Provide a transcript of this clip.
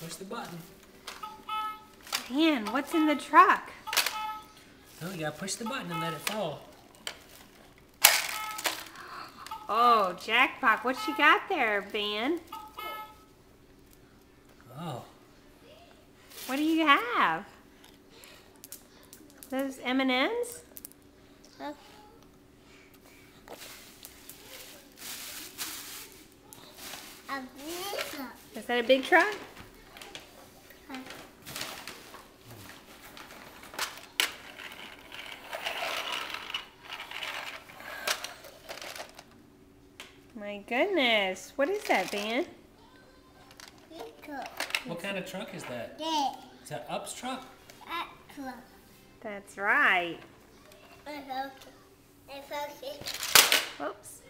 Push the button. Man, what's in the truck? Oh, you gotta push the button and let it fall. Oh, jackpot. What you got there, Ben? Oh. What do you have? Those M&Ms? Is that a big truck? My goodness. What is that, Ben? What kind of truck is that? Is that Up's truck? That's right. Oops.